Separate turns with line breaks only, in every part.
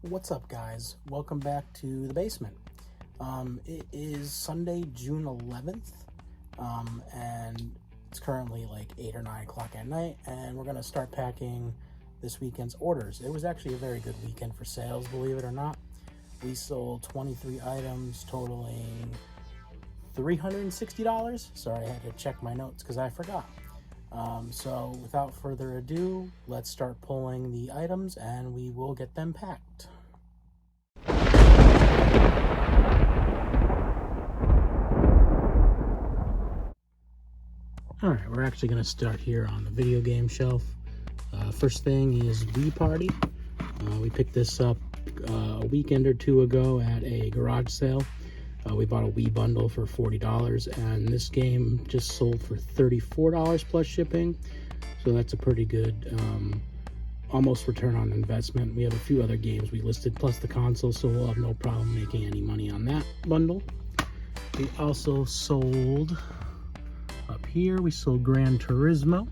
What's up, guys? Welcome back to the basement. It is Sunday, June 11th, and it's currently like 8 or 9 o'clock at night, and we're going to start packing this weekend's orders. It was actually a very good weekend for sales, believe it or not. We sold 23 items totaling $360. Sorry, I had to check my notes because I forgot. So without further ado, let's start pulling the items and we will get them packed. Alright, we're actually going to start here on the video game shelf. First thing is Wii Party. We picked this up a weekend or two ago at a garage sale. We bought a Wii bundle for $40, and this game just sold for $34 plus shipping. So that's a pretty good, almost return on investment. We have a few other games we listed, plus the console, so we'll have no problem making any money on that bundle. We also sold, up here, we sold Gran Turismo.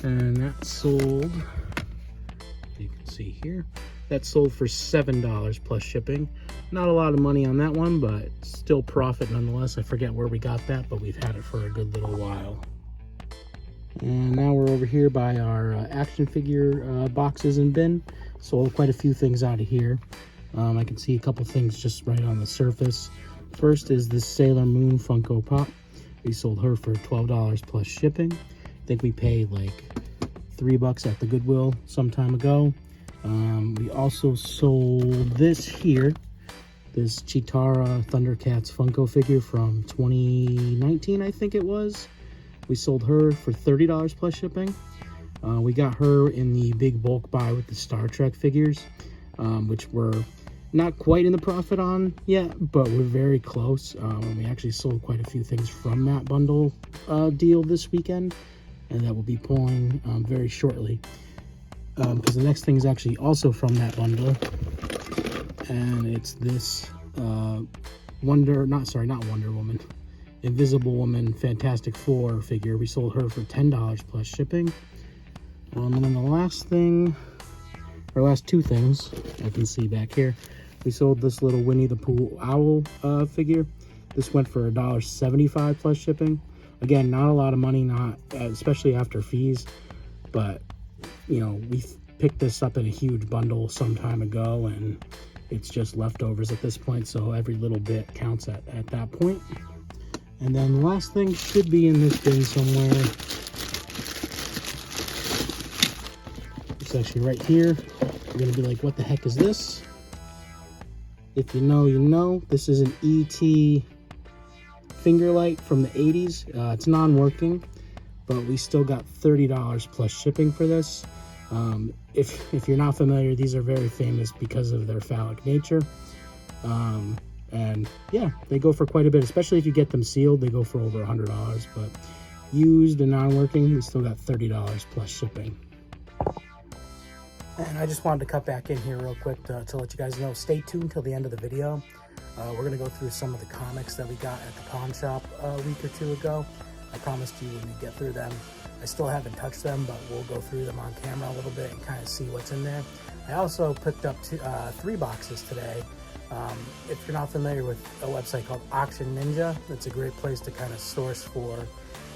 And that sold, you can see here, that sold for $7 plus shipping. Not a lot of money on that one, but still profit nonetheless. I forget where we got that, but we've had it for a good little while. And now we're over here by our action figure boxes and bin. Sold quite a few things out of here. I can see a couple things just right on the surface. First is this Sailor Moon Funko Pop. We sold her for $12 plus shipping. I think we paid like $3 at the Goodwill some time ago. We also sold this here. This Chitara Thundercats Funko figure from 2019, I think it was. We sold her for $30 plus shipping. We got her in the big bulk buy with the Star Trek figures, which we're not quite in the profit on yet, but we're very close. We actually sold quite a few things from that bundle deal this weekend, and that will be pulling very shortly. Because the next thing is actually also from that bundle, and it's this not Wonder Woman, Invisible Woman Fantastic Four figure. We sold her for $10 plus shipping. And then the last two things I can see back here, we sold this little Winnie the Pooh owl figure. This went for $1.75 plus shipping. Again, not a lot of money, not especially after fees, but you know, we picked this up in a huge bundle some time ago, and it's just leftovers at this point, so every little bit counts at that point. And then the last thing should be in this bin somewhere. It's actually right here. You're gonna be like, what the heck is this? If you know, you know. This is an ET finger light from the 80s. It's non-working, but we still got $30 plus shipping for this. If you're not familiar, these are very famous because of their phallic nature. And yeah, they go for quite a bit, especially if you get them sealed. They go for over $100, but used and non-working, we still got $30 plus shipping. And I just wanted to cut back in here real quick to let you guys know, stay tuned till the end of the video. We're going to go through some of the comics that we got at the pawn shop a week or two ago. I promised you when we get through them. I still haven't touched them, but we'll go through them on camera a little bit and kind of see what's in there. I also picked up 3 boxes today. If you're not familiar with a website called Auction Ninja, it's a great place to kind of source for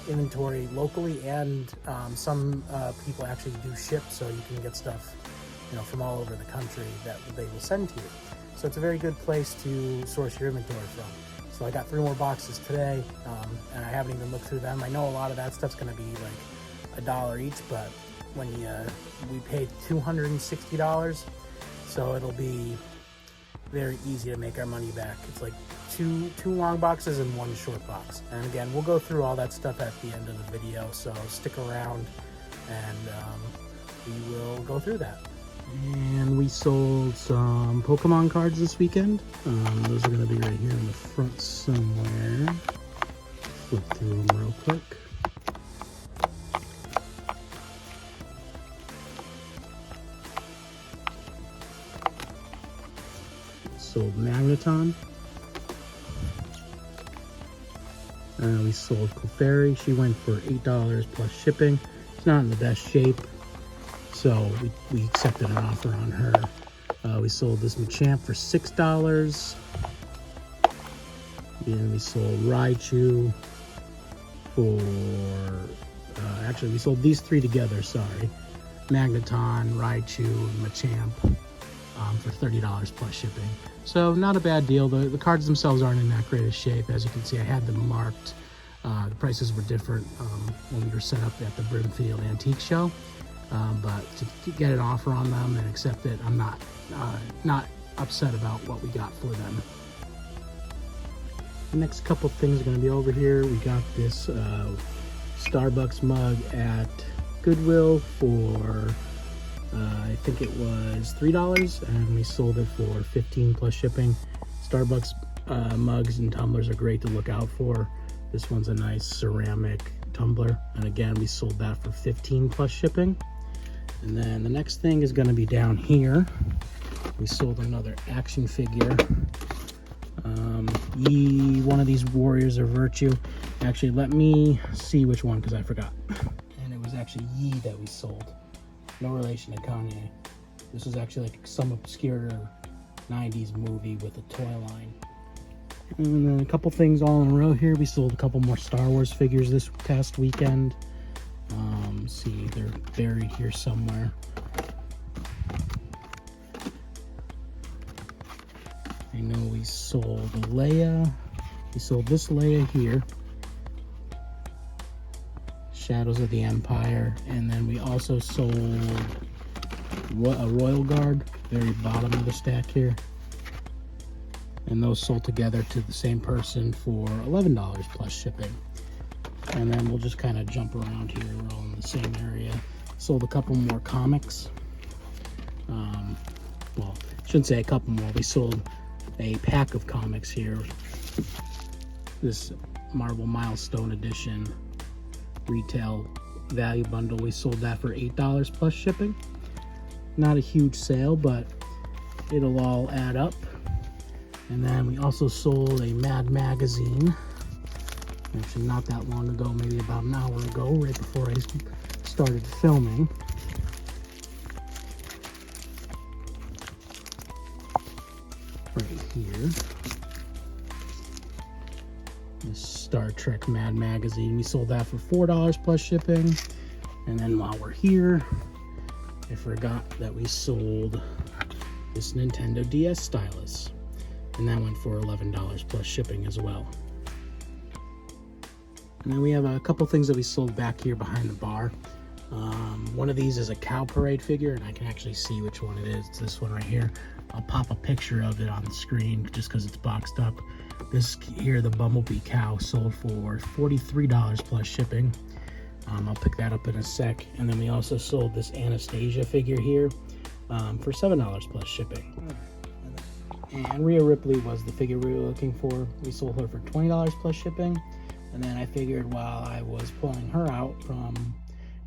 inventory locally, and some people actually do ship, so you can get stuff, you know, from all over the country that they will send to you. So it's a very good place to source your inventory from. So I got 3 more boxes today, and I haven't even looked through them. I know a lot of that stuff's going to be like $1 each, but when we paid $260, so it'll be very easy to make our money back. It's like two long boxes and 1 short box. And again, we'll go through all that stuff at the end of the video, so stick around and we will go through that. And we sold some Pokemon cards this weekend. Those are going to be right here in the front somewhere. Flip through them real quick. Sold Magneton. We sold Clefairy. She went for $8 plus shipping. It's not in the best shape. So we accepted an offer on her. We sold this Machamp for $6. And we sold Raichu for, actually we sold these three together, sorry. Magneton, Raichu, and Machamp for $30 plus shipping. So not a bad deal. The cards themselves aren't in that great of shape. As you can see, I had them marked. The prices were different when we were set up at the Brimfield Antique Show. But to get an offer on them and accept it, I'm not upset about what we got for them. The next couple things are going to be over here. We got this Starbucks mug at Goodwill for I think it was $3, and we sold it for $15 plus shipping. Starbucks mugs and tumblers are great to look out for. This one's a nice ceramic tumbler, and again we sold that for $15 plus shipping. And then the next thing is going to be down here. We sold another action figure. One of these Warriors of Virtue. Actually, let me see which one, because I forgot. And it was actually Yi that we sold. No relation to Kanye. This was actually like some obscure 90s movie with a toy line. And then a couple things all in a row here. We sold a couple more Star Wars figures this past weekend. See, they're buried here somewhere. I know we sold Leia. We sold this Leia here. Shadows of the Empire. And then we also sold a Royal Guard, very bottom of the stack here. And those sold together to the same person for $11 plus shipping. And then we'll just kind of jump around here. We're all in the same area. Sold a couple more comics. Well, I shouldn't say a couple more. We sold a pack of comics here. This Marvel Milestone Edition retail value bundle, we sold that for $8 plus shipping. Not a huge sale, but it'll all add up. And then we also sold a Mad magazine. Actually, not that long ago, maybe about an hour ago, right before I started filming. Right here. This Star Trek Mad magazine. We sold that for $4 plus shipping. And then while we're here, I forgot that we sold this Nintendo DS stylus. And that went for $11 plus shipping as well. And then we have a couple things that we sold back here behind the bar. One of these is a Cow Parade figure, and I can actually see which one it is. It's this one right here. I'll pop a picture of it on the screen just because it's boxed up. This here, the Bumblebee cow, sold for $43 plus shipping. I'll pick that up in a sec. And then we also sold this Anastasia figure here for $7 plus shipping. And Rhea Ripley was the figure we were looking for. We sold her for $20 plus shipping. And then I figured while I was pulling her out from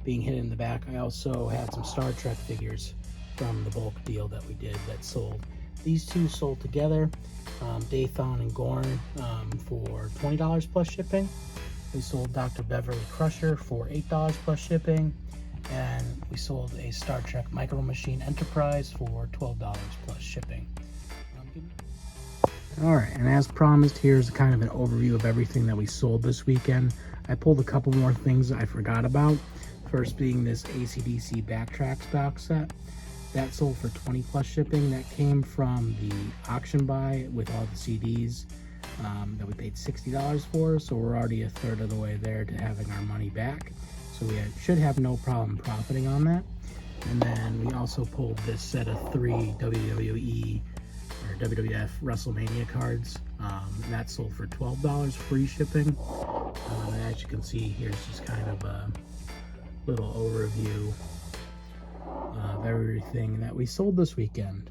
being hit in the back, I also had some Star Trek figures from the bulk deal that we did that sold. These two sold together, Dathon and Gorn, for $20 plus shipping. We sold Dr. Beverly Crusher for $8 plus shipping. And we sold a Star Trek Micro Machine Enterprise for $12 plus shipping. Alright, and as promised, here's kind of an overview of everything that we sold this weekend. I pulled a couple more things I forgot about. First being this AC/DC Backtracks box set. That sold for $20 plus shipping. That came from the auction buy with all the CDs that we paid $60 for. So we're already a third of the way there to having our money back. So we should have no problem profiting on that. And then we also pulled this set of 3 WWE or WWF WrestleMania cards. That sold for $12 free shipping. As you can see, here's just kind of a little overview of everything that we sold this weekend.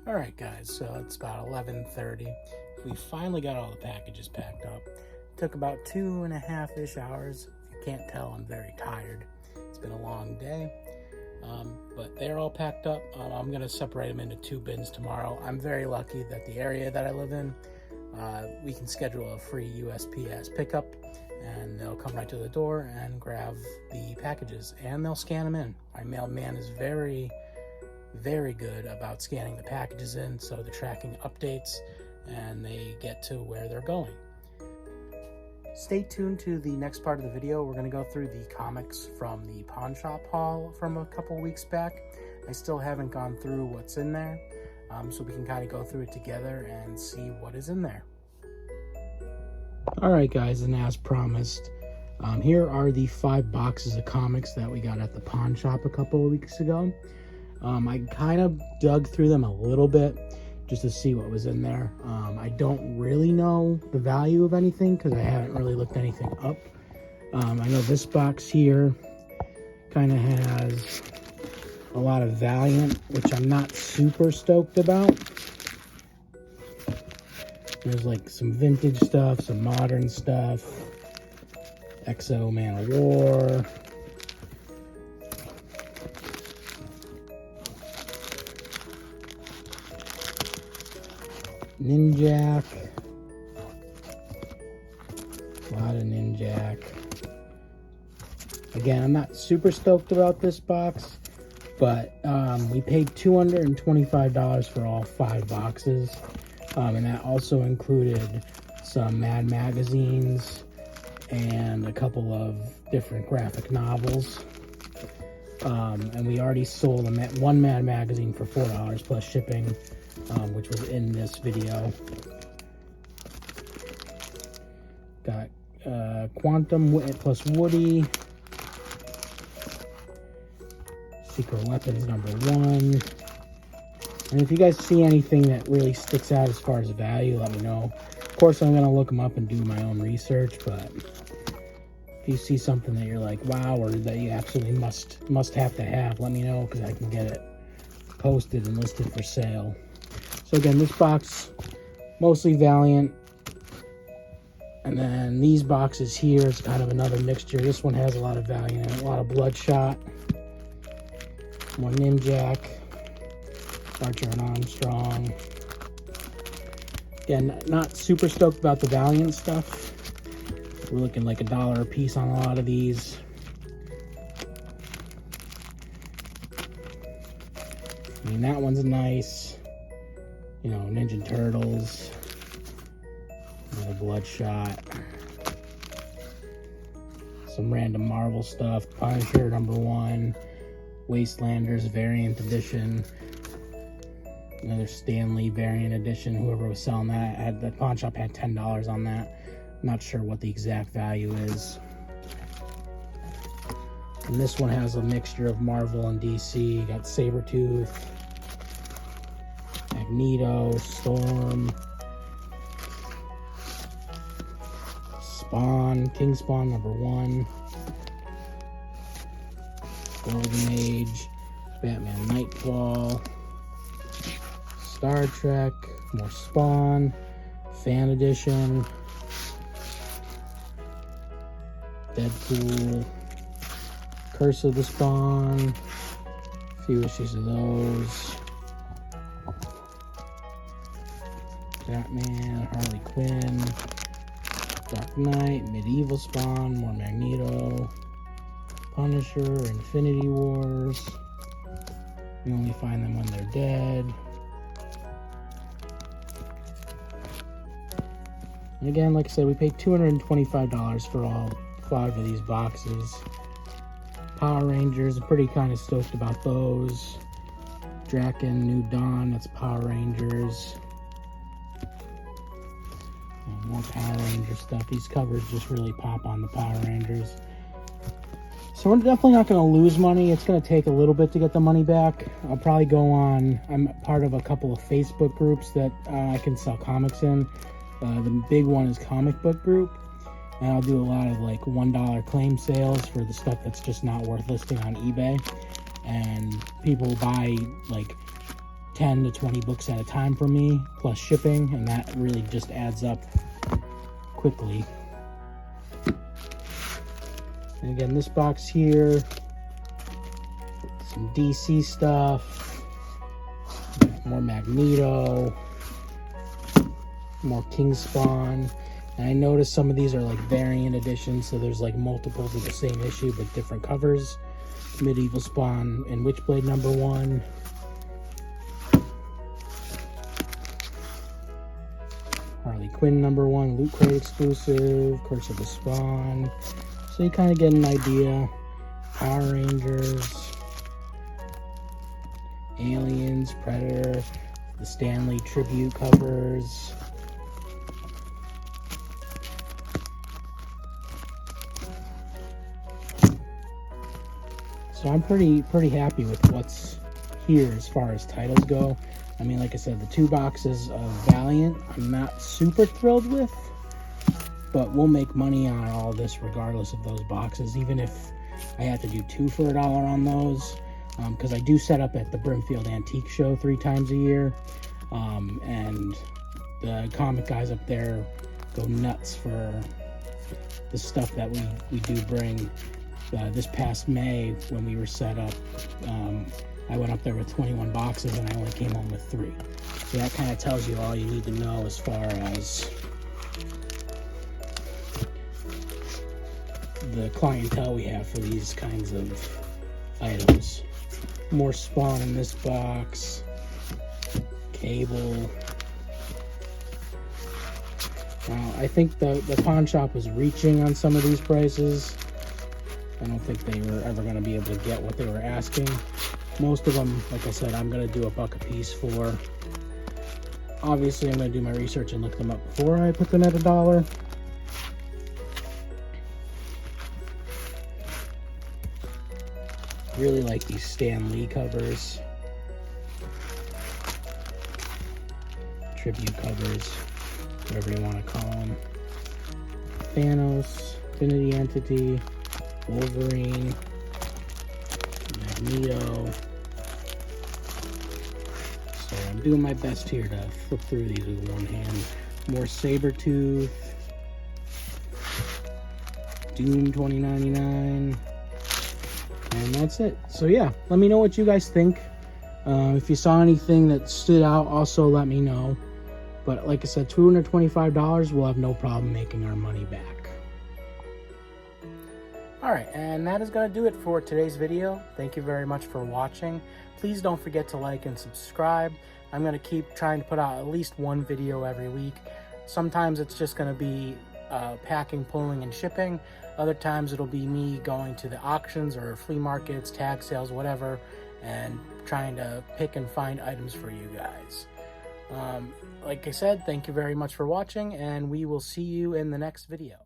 All Alright guys, so it's about 11:30. We finally got all the packages packed up. Took about 2.5-ish hours. If you can't tell, I'm very tired. It's been a long day. But they're all packed up. I'm going to separate them into 2 bins tomorrow. I'm very lucky that the area that I live in, we can schedule a free USPS pickup, and they'll come right to the door and grab the packages, and they'll scan them in. My mailman is very good about scanning the packages in, so the tracking updates and they get to where they're going. Stay tuned to the next part of the video. We're going to go through the comics from the pawn shop haul from a couple weeks back. I still haven't gone through what's in there, so we can kind of go through it together and see what is in there. Alright guys, and as promised, here are the 5 boxes of comics that we got at the pawn shop a couple of weeks ago. I kind of dug through them a little bit just to see what was in there. I don't really know the value of anything because I haven't really looked anything up. I know this box here kind of has a lot of Valiant, which I'm not super stoked about. There's like some vintage stuff, some modern stuff, XO Man of War, Ninjak, a lot of Ninjak. Again, I'm not super stoked about this box, but we paid $225 for all 5 boxes, and that also included some Mad magazines and a couple of different graphic novels. And we already sold one Mad magazine for $4 plus shipping, which was in this video. Got Quantum plus Woody, Secret Weapons #1. And if you guys see anything that really sticks out as far as value, let me know. Of course, I'm going to look them up and do my own research, but if you see something that you're like, wow, or that you absolutely must have to have, let me know, because I can get it posted and listed for sale. So again, this box, mostly Valiant. And then these boxes here is kind of another mixture. This one has a lot of Valiant and a lot of Bloodshot. More Ninjak, Archer and Armstrong. Again, not super stoked about the Valiant stuff. We're looking like $1 a piece on a lot of these. I mean, that one's nice. You know, Ninja Turtles, another Bloodshot, some random Marvel stuff, Punisher #1, Wastelanders variant edition, another Stan Lee variant edition. Whoever was selling that, the pawn shop had $10 on that. Not sure what the exact value is. And this one has a mixture of Marvel and DC. You got Sabretooth, Magneto, Storm, Spawn, King Spawn #1, Golden Age, Batman Nightfall, Star Trek, more Spawn, Fan Edition, Deadpool, Curse of the Spawn, a few issues of those, Batman, Harley Quinn, Dark Knight, Medieval Spawn, more Magneto, Punisher, Infinity Wars. We only find them when they're dead. And again, like I said, we paid $225 for all 5 of these boxes. Power Rangers, I'm pretty kind of stoked about those. Draken, New Dawn, that's Power Rangers. And more Power Ranger stuff. These covers just really pop on the Power Rangers. So we're definitely not going to lose money. It's going to take a little bit to get the money back. I'll probably go on, I'm part of a couple of Facebook groups that I can sell comics in. The big one is Comic Book Group. And I'll do a lot of like $1 claim sales for the stuff that's just not worth listing on eBay. And people buy like 10 to 20 books at a time for me, plus shipping, and that really just adds up quickly. And again, this box here, some DC stuff, more Magneto, more King Spawn. And I noticed some of these are like variant editions, so there's like multiples of the same issue but different covers. Medieval Spawn and Witchblade #1. Harley Quinn #1, Loot Crate exclusive, Curse of the Spawn. So you kind of get an idea. Power Rangers, Aliens, Predator, the Stanley tribute covers. So I'm pretty happy with what's here as far as titles go. I mean, like I said, the 2 boxes of Valiant I'm not super thrilled with, but we'll make money on all this regardless of those boxes, even if I had to do 2 for $1 on those, because I do set up at the Brimfield Antique Show 3 times a year, and the comic guys up there go nuts for the stuff that we do bring. This past May, when we were set up, I went up there with 21 boxes and I only came home with 3. So that kind of tells you all you need to know as far as the clientele we have for these kinds of items. More Spawn in this box. Cable. Now, I think the pawn shop was reaching on some of these prices. I don't think they were ever going to be able to get what they were asking. Most of them, like I said, I'm going to do $1 a piece for. Obviously, I'm going to do my research and look them up before I put them at $1. Really like these Stan Lee covers. Tribute covers, whatever you want to call them. Thanos, Infinity Entity, Wolverine, Magneto. So I'm doing my best here to flip through these with one hand. More Sabretooth, Doom 2099, and that's it. So yeah, let me know what you guys think. If you saw anything that stood out, also let me know. But like I said, $225, we'll have no problem making our money back. Alright, and that is going to do it for today's video. Thank you very much for watching. Please don't forget to like and subscribe. I'm going to keep trying to put out at least 1 video every week. Sometimes it's just going to be packing, pulling, and shipping. Other times it'll be me going to the auctions or flea markets, tag sales, whatever, and trying to pick and find items for you guys. Like I said, thank you very much for watching, and we will see you in the next video.